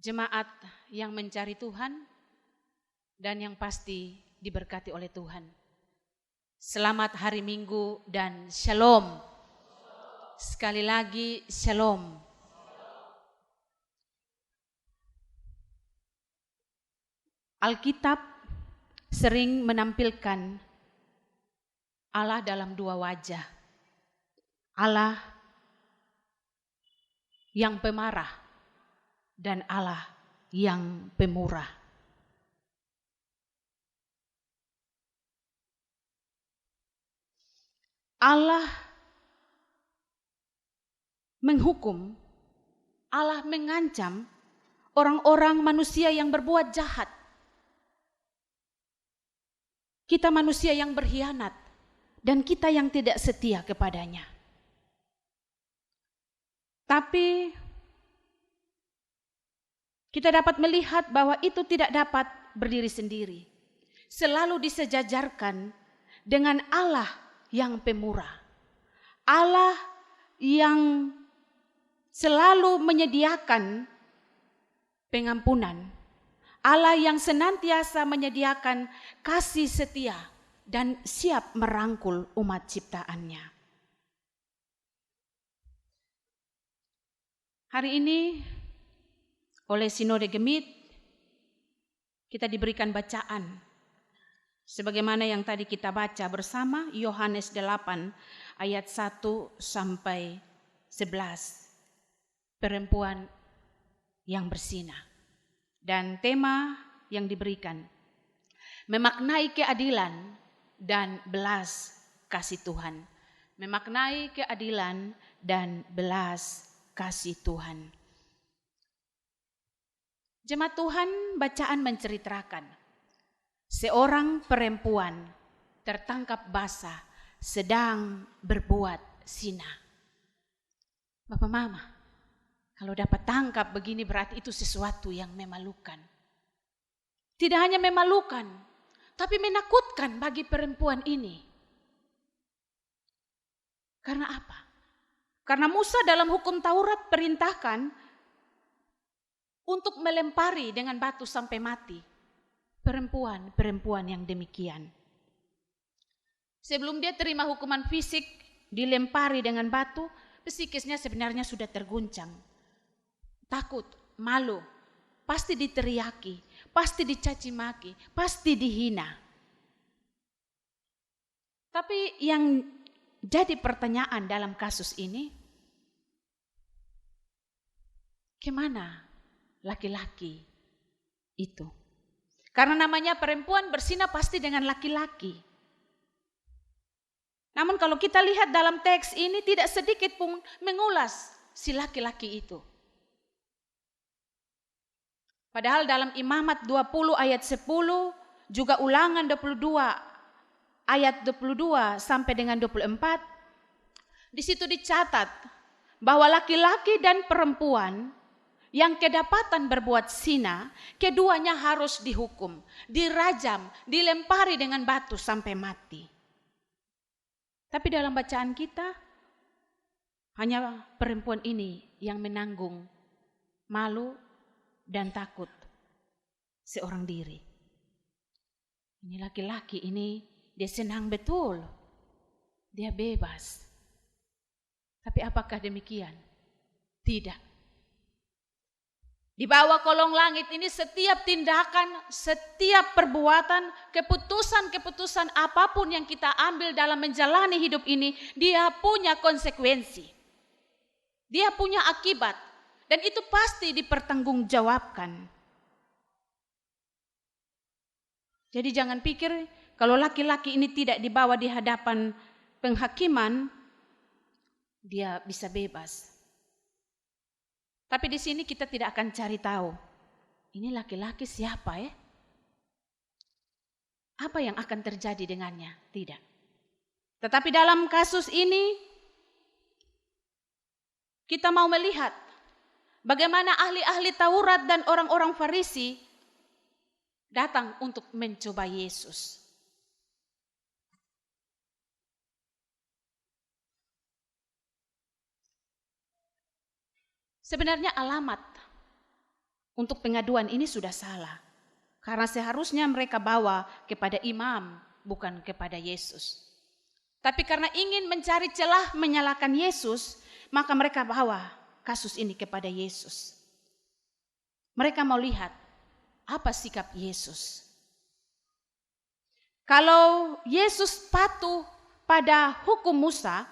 Jemaat yang mencari Tuhan dan yang pasti diberkati oleh Tuhan. Selamat hari Minggu dan shalom. Sekali lagi shalom. Alkitab sering menampilkan Allah dalam dua wajah. Allah yang pemarah dan Allah yang pemurah. Allah menghukum, Allah mengancam orang-orang manusia yang berbuat jahat. Kita manusia yang berkhianat dan kita yang tidak setia kepadanya. Tapi kita dapat melihat bahwa itu tidak dapat berdiri sendiri. Selalu disejajarkan dengan Allah yang pemurah. Allah yang selalu menyediakan pengampunan. Allah yang senantiasa menyediakan kasih setia dan siap merangkul umat ciptaannya. Hari ini oleh Sinode Gemit kita diberikan bacaan sebagaimana yang tadi kita baca bersama, Yohanes 8 ayat 1 sampai 11. Perempuan yang bersinar. Dan tema yang diberikan, memaknai keadilan dan belas kasih Tuhan. Memaknai keadilan dan belas kasih Tuhan. Jemaat Tuhan, bacaan menceritakan seorang perempuan tertangkap basah sedang berbuat zina. Bapak Mama, kalau dapat tangkap begini berarti itu sesuatu yang memalukan. Tidak hanya memalukan, tapi menakutkan bagi perempuan ini. Karena apa? Karena Musa dalam hukum Taurat perintahkan untuk melempari dengan batu sampai mati perempuan-perempuan yang demikian. Sebelum dia terima hukuman fisik, dilempari dengan batu, psikisnya sebenarnya sudah terguncang. Takut, malu, pasti diteriaki, pasti dicaci maki, pasti dihina. Tapi yang jadi pertanyaan dalam kasus ini, kemana laki-laki itu? Karena namanya perempuan berzina pasti dengan laki-laki. Namun kalau kita lihat dalam teks ini tidak sedikit pun mengulas si laki-laki itu. Padahal dalam Imamat 20 ayat 10, juga Ulangan 22 ayat 22 sampai dengan 24, di situ dicatat bahwa laki-laki dan perempuan yang kedapatan berbuat zina, keduanya harus dihukum, dirajam, dilempari dengan batu sampai mati. Tapi dalam bacaan kita, hanya perempuan ini yang menanggung malu dan takut seorang diri. Ini laki-laki ini dia senang betul, dia bebas. Tapi apakah demikian? Tidak. Di bawah kolong langit ini setiap tindakan, setiap perbuatan, keputusan-keputusan apapun yang kita ambil dalam menjalani hidup ini, dia punya konsekuensi. Dia punya akibat. Dan itu pasti dipertanggungjawabkan. Jadi jangan pikir kalau laki-laki ini tidak dibawa di hadapan penghakiman, dia bisa bebas. Tapi di sini kita tidak akan cari tahu, ini laki-laki siapa ya? Apa yang akan terjadi dengannya? Tidak. Tetapi dalam kasus ini, kita mau melihat bagaimana ahli-ahli Taurat dan orang-orang Farisi datang untuk mencoba Yesus. Sebenarnya alamat untuk pengaduan ini sudah salah. Karena seharusnya mereka bawa kepada imam, bukan kepada Yesus. Tapi karena ingin mencari celah menyalahkan Yesus, maka mereka bawa kasus ini kepada Yesus. Mereka mau lihat apa sikap Yesus. Kalau Yesus patuh pada hukum Musa,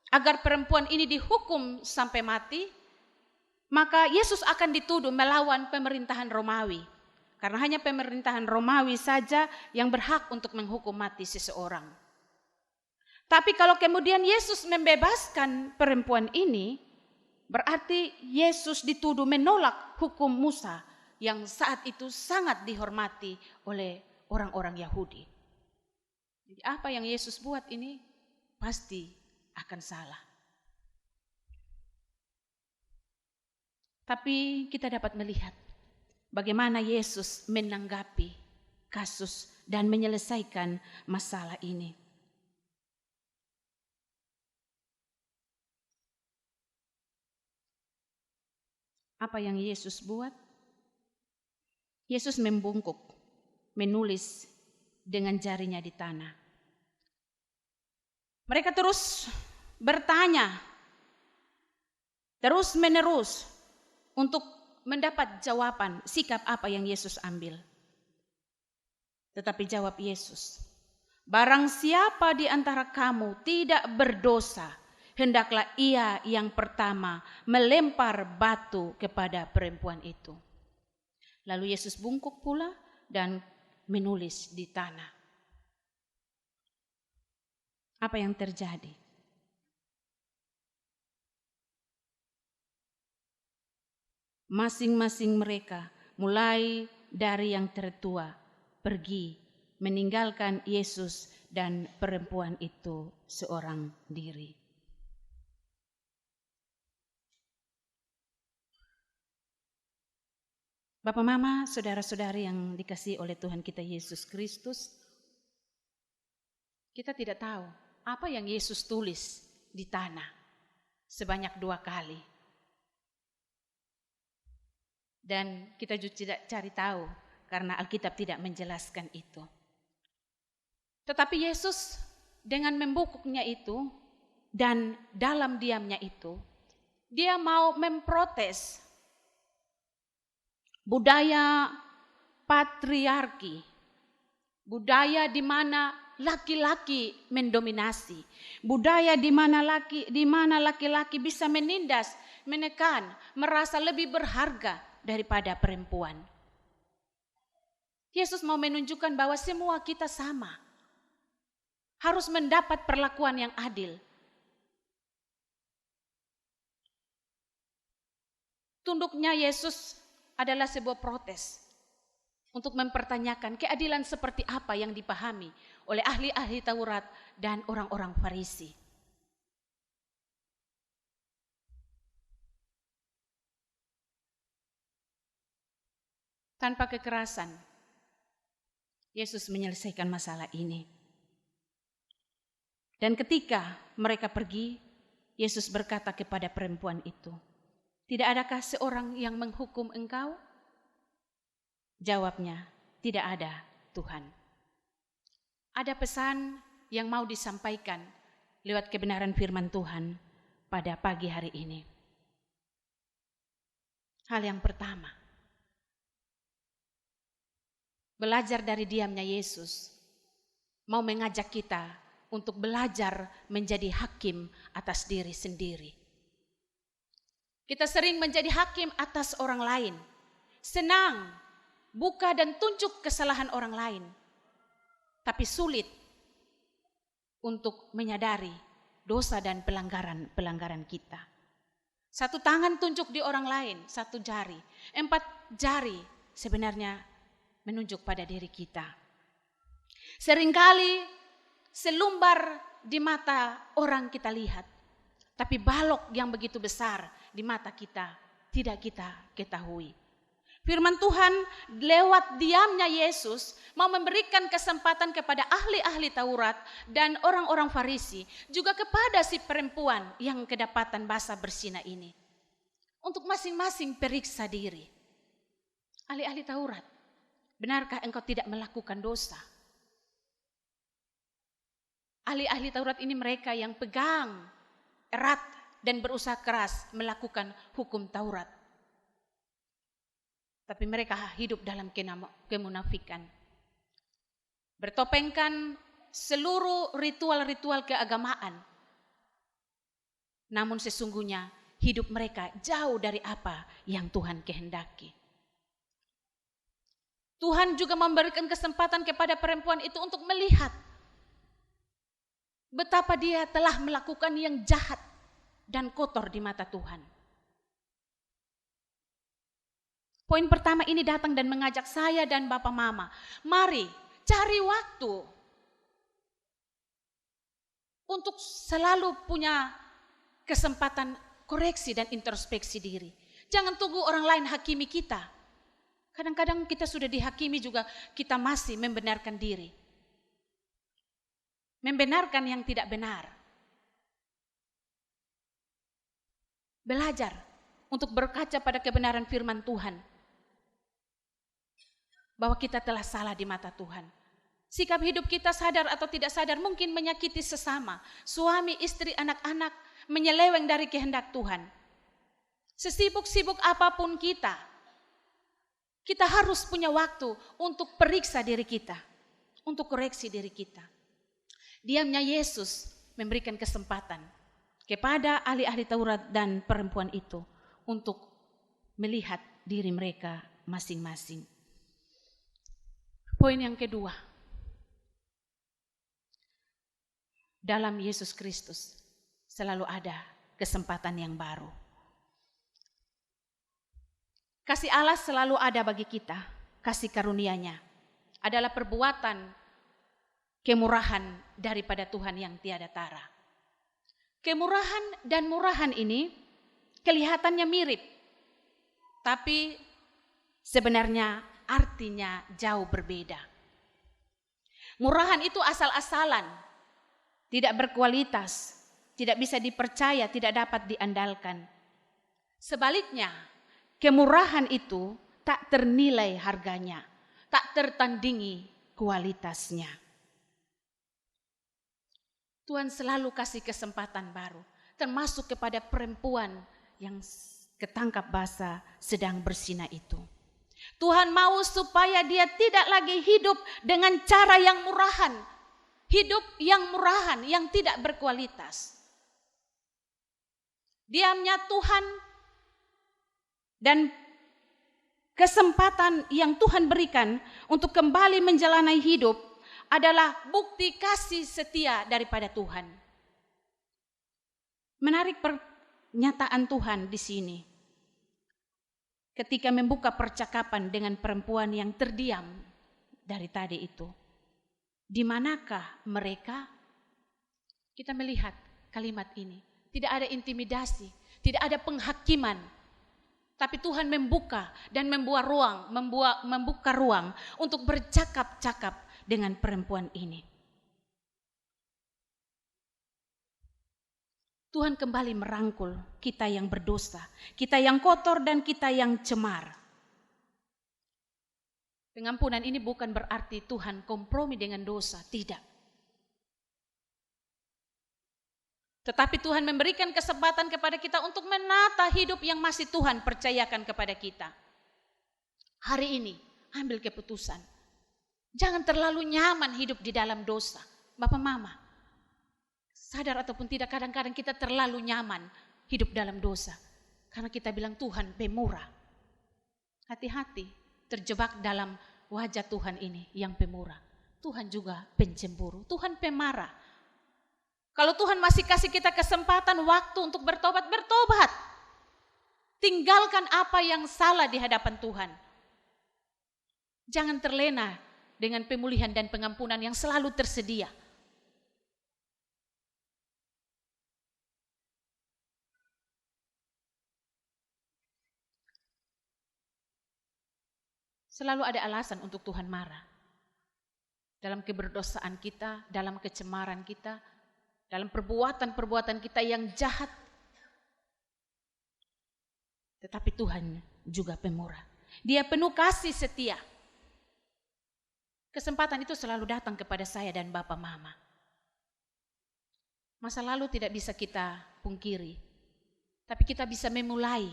agar perempuan ini dihukum sampai mati, maka Yesus akan dituduh melawan pemerintahan Romawi. Karena hanya pemerintahan Romawi saja yang berhak untuk menghukum mati seseorang. Tapi kalau kemudian Yesus membebaskan perempuan ini, berarti Yesus dituduh menolak hukum Musa yang saat itu sangat dihormati oleh orang-orang Yahudi. Jadi apa yang Yesus buat ini pasti akan salah. Tapi kita dapat melihat bagaimana Yesus menanggapi kasus dan menyelesaikan masalah ini. Apa yang Yesus buat? Yesus membungkuk, menulis dengan jarinya di tanah. Mereka terus bertanya, terus menerus untuk mendapat jawaban sikap apa yang Yesus ambil. Tetapi jawab Yesus, barang siapa di antara kamu tidak berdosa, hendaklah ia yang pertama melempar batu kepada perempuan itu. Lalu Yesus bungkuk pula dan menulis di tanah. Apa yang terjadi? Masing-masing mereka, mulai dari yang tertua, pergi meninggalkan Yesus dan perempuan itu seorang diri. Bapak, Mama, saudara-saudari yang dikasihi oleh Tuhan kita Yesus Kristus, kita tidak tahu apa yang Yesus tulis di tanah sebanyak 2 kali. Dan kita juga tidak cari tahu karena Alkitab tidak menjelaskan itu. Tetapi Yesus dengan membungkuknya itu dan dalam diamnya itu, dia mau memprotes budaya patriarki, budaya di mana laki-laki mendominasi, budaya di mana laki-laki bisa menindas, menekan, merasa lebih berharga daripada perempuan. Yesus mau menunjukkan bahwa semua kita sama, harus mendapat perlakuan yang adil. Tunduknya Yesus adalah sebuah protes untuk mempertanyakan keadilan seperti apa yang dipahami oleh ahli-ahli Taurat dan orang-orang Farisi. Tanpa kekerasan, Yesus menyelesaikan masalah ini. Dan ketika mereka pergi, Yesus berkata kepada perempuan itu, "Tidak adakah seorang yang menghukum engkau?" Jawabnya, "Tidak ada, Tuhan." Ada pesan yang mau disampaikan lewat kebenaran firman Tuhan pada pagi hari ini. Hal yang pertama, belajar dari diamnya Yesus mau mengajak kita untuk belajar menjadi hakim atas diri sendiri. Kita sering menjadi hakim atas orang lain, senang buka dan tunjuk kesalahan orang lain, tapi sulit untuk menyadari dosa dan pelanggaran kita. 1 tangan tunjuk di orang lain, 1 jari, 4 jari sebenarnya menunjuk pada diri kita. Seringkali selumbar di mata orang kita lihat, tapi balok yang begitu besar di mata kita tidak kita ketahui. Firman Tuhan lewat diamnya Yesus mau memberikan kesempatan kepada ahli-ahli Taurat dan orang-orang Farisi, juga kepada si perempuan yang kedapatan basah bersinah ini, untuk masing-masing periksa diri. Ahli-ahli Taurat, benarkah engkau tidak melakukan dosa? Ahli-ahli Taurat ini mereka yang pegang erat dan berusaha keras melakukan hukum Taurat. Tapi mereka hidup dalam kemunafikan. Bertopengkan seluruh ritual-ritual keagamaan. Namun sesungguhnya hidup mereka jauh dari apa yang Tuhan kehendaki. Tuhan juga memberikan kesempatan kepada perempuan itu untuk melihat betapa dia telah melakukan yang jahat dan kotor di mata Tuhan. Poin pertama ini datang dan mengajak saya dan Bapak Mama, mari cari waktu untuk selalu punya kesempatan koreksi dan introspeksi diri. Jangan tunggu orang lain hakimi kita. Kadang-kadang kita sudah dihakimi juga, kita masih membenarkan diri. Membenarkan yang tidak benar. Belajar untuk berkaca pada kebenaran firman Tuhan. Bahwa kita telah salah di mata Tuhan. Sikap hidup kita sadar atau tidak sadar mungkin menyakiti sesama. Suami, istri, anak-anak menyeleweng dari kehendak Tuhan. Sesibuk-sibuk apapun kita harus punya waktu untuk periksa diri kita. Untuk koreksi diri kita. Diamnya Yesus memberikan kesempatan kepada ahli-ahli Taurat dan perempuan itu untuk melihat diri mereka masing-masing. Poin yang kedua, dalam Yesus Kristus selalu ada kesempatan yang baru. Kasih Allah selalu ada bagi kita, kasih karunia-Nya adalah perbuatan kemurahan daripada Tuhan yang tiada tara. Kemurahan dan murahan ini kelihatannya mirip, tapi sebenarnya artinya jauh berbeda. Murahan itu asal-asalan, tidak berkualitas, tidak bisa dipercaya, tidak dapat diandalkan. Sebaliknya, kemurahan itu tak ternilai harganya, tak tertandingi kualitasnya. Tuhan selalu kasih kesempatan baru, termasuk kepada perempuan yang ketangkap basah sedang bersinah itu. Tuhan mau supaya dia tidak lagi hidup dengan cara yang murahan, hidup yang murahan, yang tidak berkualitas. Diamnya Tuhan dan kesempatan yang Tuhan berikan untuk kembali menjalani hidup adalah bukti kasih setia daripada Tuhan. Menarik pernyataan Tuhan di sini. Ketika membuka percakapan dengan perempuan yang terdiam dari tadi itu. Di manakah mereka? Kita melihat kalimat ini. Tidak ada intimidasi, tidak ada penghakiman. Tapi Tuhan membuka dan membuka ruang untuk bercakap-cakap dengan perempuan ini. Tuhan kembali merangkul kita yang berdosa, kita yang kotor dan kita yang cemar. Pengampunan ini bukan berarti Tuhan kompromi dengan dosa, tidak. Tetapi Tuhan memberikan kesempatan kepada kita untuk menata hidup yang masih Tuhan percayakan kepada kita. Hari ini ambil keputusan. Jangan terlalu nyaman hidup di dalam dosa. Bapak Mama, sadar ataupun tidak, kadang-kadang kita terlalu nyaman hidup dalam dosa. Karena kita bilang Tuhan pemurah. Hati-hati terjebak dalam wajah Tuhan ini yang pemurah. Tuhan juga pencemburu, Tuhan pemarah. Kalau Tuhan masih kasih kita kesempatan waktu untuk bertobat, bertobat. Tinggalkan apa yang salah di hadapan Tuhan. Jangan terlena dengan pemulihan dan pengampunan yang selalu tersedia. Selalu ada alasan untuk Tuhan marah. Dalam keberdosaan kita, dalam kecemaran kita, dalam perbuatan-perbuatan kita yang jahat. Tetapi Tuhan juga pemurah. Dia penuh kasih setia. Kesempatan itu selalu datang kepada saya dan Bapak Mama. Masa lalu tidak bisa kita pungkiri, tapi kita bisa memulai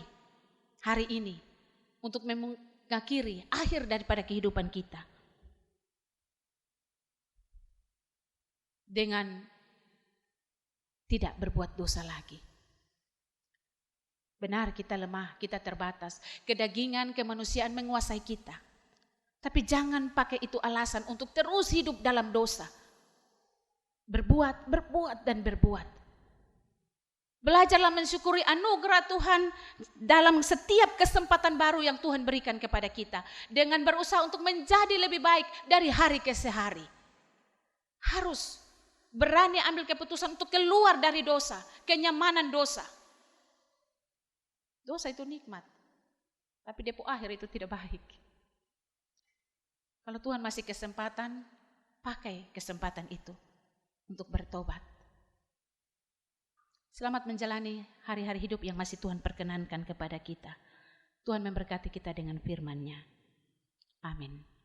hari ini untuk mengakhiri akhir daripada kehidupan kita dengan tidak berbuat dosa lagi. Benar, kita lemah, kita terbatas, kedagingan, kemanusiaan menguasai kita. Tapi jangan pakai itu alasan untuk terus hidup dalam dosa. Berbuat, dan berbuat. Belajarlah mensyukuri anugerah Tuhan dalam setiap kesempatan baru yang Tuhan berikan kepada kita. Dengan berusaha untuk menjadi lebih baik dari hari ke hari. Harus berani ambil keputusan untuk keluar dari dosa, kenyamanan dosa. Dosa itu nikmat, tapi depo akhir itu tidak baik. Kalau Tuhan masih kesempatan, pakai kesempatan itu untuk bertobat. Selamat menjalani hari-hari hidup yang masih Tuhan perkenankan kepada kita. Tuhan memberkati kita dengan firman-Nya. Amin.